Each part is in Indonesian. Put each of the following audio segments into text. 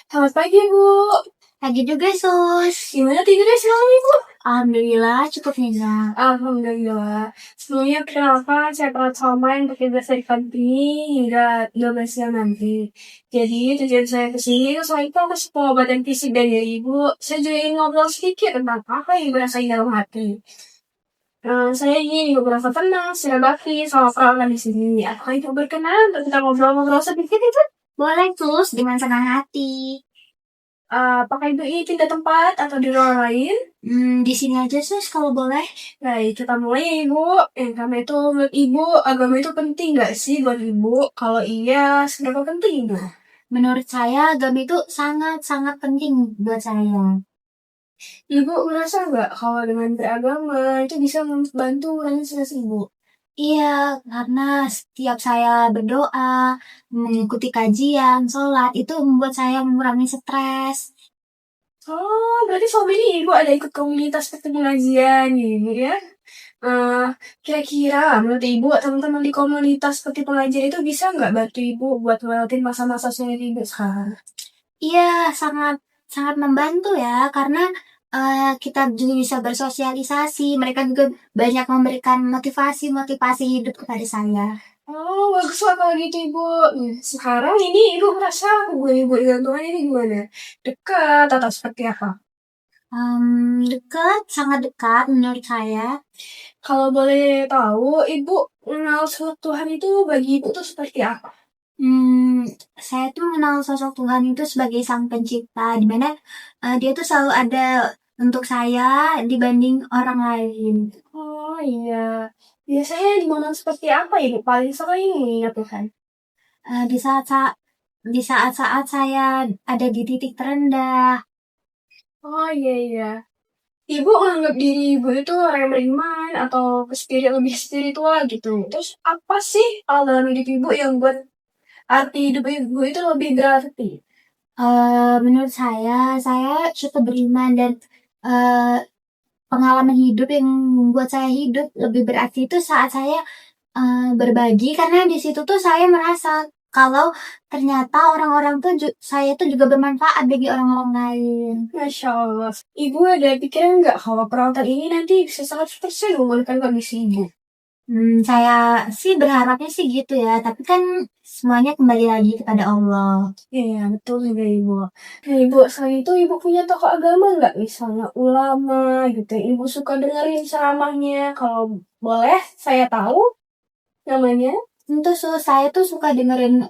Selamat pagi, Bu. Pagi juga, Sus. Gimana tidurnya semalam, Ibu? Alhamdulillah cukup nyenyak. Alhamdulillah. Sebelumnya perkenalkan, saya Perat Salma yang bertugas dari pagi hingga 12 siang nanti. Jadi, tujuan saya kesini, selain fokus pengobatan fisik dari Ibu, saya juga ingin ngobrol sedikit tentang apa yang Ibu rasain dalam hati. Saya ingin Ibu merasa tenang, secara bakti, sama perawatan di sini. Apakah Ibu berkenan untuk kita ngobrol-ngobrol sedikit, Ibu? Boleh, Sus, dengan senang hati. Apakah Ibu ingin pindah tempat atau di ruang lain? Di sini aja, Sus, kalau boleh. Baik, kita mulai ya Ibu. Karena itu menurut Ibu, agama itu penting nggak sih buat Ibu? Kalau iya, seberapa penting Ibu? Menurut saya, agama itu sangat-sangat penting buat saya. Ibu merasa nggak kalau dengan beragama itu bisa membantu mengurangi stres Ibu? Iya, karena setiap saya berdoa, mengikuti kajian, sholat, itu membuat saya mengurangi stres. Oh, berarti selama ini Ibu ada ikut komunitas seperti pengajian gitu ya? Eh, Kira-kira menurut Ibu, teman-teman di komunitas seperti pengajian itu bisa nggak bantu Ibu buat ngelewatin masa-masa sulit Ibu sekarang? Iya, sangat sangat membantu ya, karena kita juga bisa bersosialisasi. Mereka juga banyak memberikan motivasi hidup kepada saya. Oh, bagus lah kalau gitu Ibu. Sekarang ini Ibu merasa hubungan Ibu dengan Tuhan ini gimana? Dekat atau seperti apa? Dekat, sangat dekat menurut saya. Kalau boleh tahu, Ibu mengenal sosok Tuhan itu bagi Ibu tuh seperti apa? Saya tuh mengenal sosok Tuhan itu sebagai Sang Pencipta, di mana Dia tuh selalu ada untuk saya dibanding orang lain. Oh iya, biasanya di momen seperti apa Ibu paling sering mengingat Tuhan? Eh, di saat saat di saat-saat saya ada di titik terendah. Oh iya iya. Ibu menganggap diri Ibu itu orang yang beriman atau lebih spiritual gitu. Terus apa sih hal dalam hidup Ibu yang buat arti hidup Ibu itu lebih berarti? Menurut saya cukup beriman dan eh, pengalaman hidup yang membuat saya hidup lebih berarti itu saat saya berbagi, karena di situ tuh saya merasa kalau ternyata orang-orang tuh saya tuh juga bermanfaat bagi orang-orang lain. Masya Allah. Ibu ada pikiran nggak kalau perawatan ini nanti bisa 100% memulihkan kondisi Ibu? Saya sih berharapnya sih gitu ya, tapi kan semuanya kembali lagi kepada Allah. Iya, betul juga Ibu. Nah, Ibu, selain itu Ibu punya tokoh agama nggak? Misalnya ulama gitu. Ibu suka dengerin ceramahnya. Kalau boleh, saya tahu namanya. Tentu saya tuh suka dengerin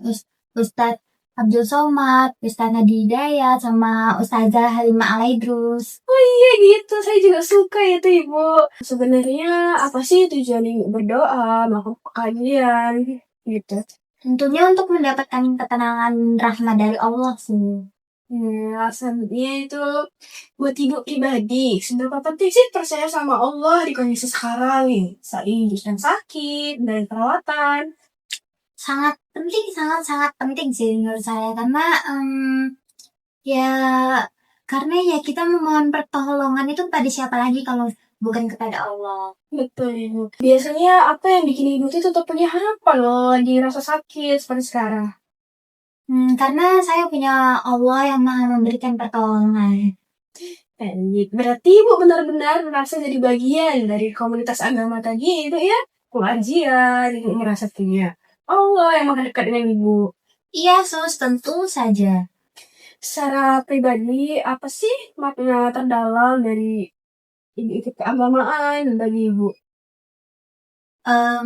Ustadz Abdul Somad, Ustadz Nadi Hidayat, sama Ustazah Halimah Alaidrus. Oh iya gitu, saya juga suka itu Ibu. Sebenarnya apa sih tujuan Ibu berdoa, melakukan kajian gitu? Tentunya untuk mendapatkan ketenangan rahmat dari Allah sih. Alasannya itu buat Ibu pribadi. Seberapa penting sih percaya sama Allah di kondisi sekarang nih? Saat ini sedang sakit, dari perawatan. Sangat penting sih menurut saya, karena ya karena ya kita memohon pertolongan itu pada siapa lagi kalau bukan kepada Allah. Betul Ibu. Biasanya apa yang bikin Ibu itu tetap punya harapan loh lagi rasa sakit seperti sekarang? Karena saya punya Allah yang maha memberikan pertolongan. Baik, berarti Ibu benar-benar merasa jadi bagian dari komunitas agama tadi itu ya? Pengajian, Ibu merasa punya Allah yang maha dekat dengan Ibu. Iya, tentu saja. Secara pribadi, apa sih makna terdalam dari Ibu ikut keagamaan bagi Ibu?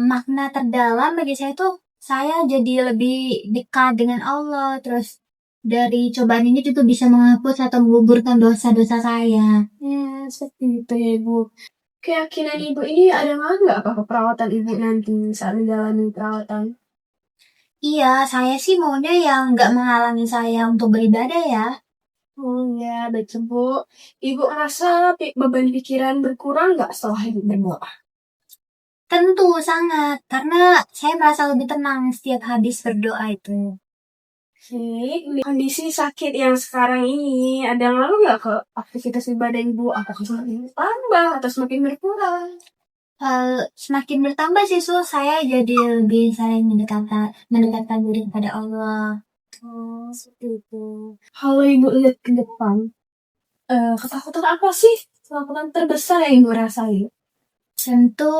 Makna terdalam bagi saya tuh saya jadi lebih dekat dengan Allah, terus dari cobaan ini juga bisa menghapus atau menggugurkan dosa-dosa saya. Ya, seperti itu ya Ibu. Keyakinan Ibu ini ada nggak apa perawatan Ibu nanti saat menjalani perawatan? Iya, saya sih maunya yang nggak menghalangi saya untuk beribadah ya. Oh ya, baik Bu. Ibu merasa beban pikiran berkurang nggak setelah Ibu berdoa? Tentu sangat, karena saya merasa lebih tenang setiap habis berdoa itu. Di kondisi sakit yang sekarang ini, ada ngaruh nggak ke aktivitas ibadah Ibu? Apakah semakin bertambah atau semakin berkurang? Semakin bertambah sih saya jadi lebih sering mendekatkan diri kepada Allah. Oh, seperti itu. Kalau Ibu lihat ke depan, ketakutan apa sih? Ketakutan terbesar yang Ibu rasain? Tentu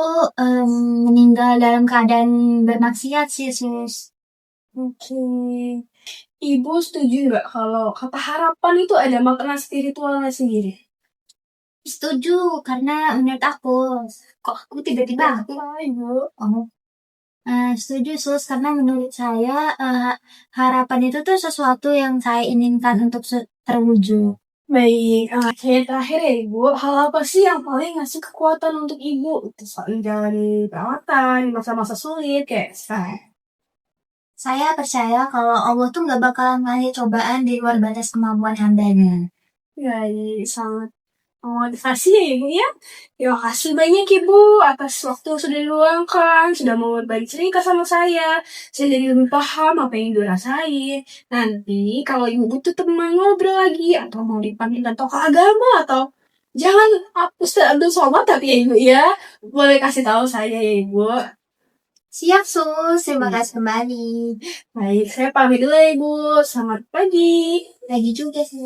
meninggal dalam keadaan bermaksiat sih, Sus. Oke. Ibu setuju nggak kalau kata harapan itu ada makna spiritualnya sendiri? Setuju, karena menurut aku, kok aku tiba-tiba aku Ibu. oh. Setuju, Sus, karena menurut saya harapan itu tuh sesuatu yang saya inginkan untuk terwujud. Baik, saya terakhir ya Ibu, hal apa sih yang paling ngasih kekuatan untuk Ibu saat menjalani perawatan, masa-masa sulit kayak saya? Saya percaya kalau Allah tuh nggak bakalan ngasih cobaan di luar batas kemampuan hambanya. Baik, sangat memotivasi ya Ibu ya. Terima kasih banyak Ibu atas waktu yang sudah diluangkan, sudah mau berbagi cerita sama saya. Saya jadi lebih paham apa yang Ibu rasain. Nanti kalau Ibu butuh teman ngobrol lagi, atau mau dipanggilkan tokoh agama, atau jangan Ustaz Abdul Somad tapi ya Ibu ya, boleh kasih tahu saya ya Ibu. Siap, Sus. Terima kasih kembali. Baik, saya pamit dulu ya Ibu. Selamat pagi. Lagi juga sih.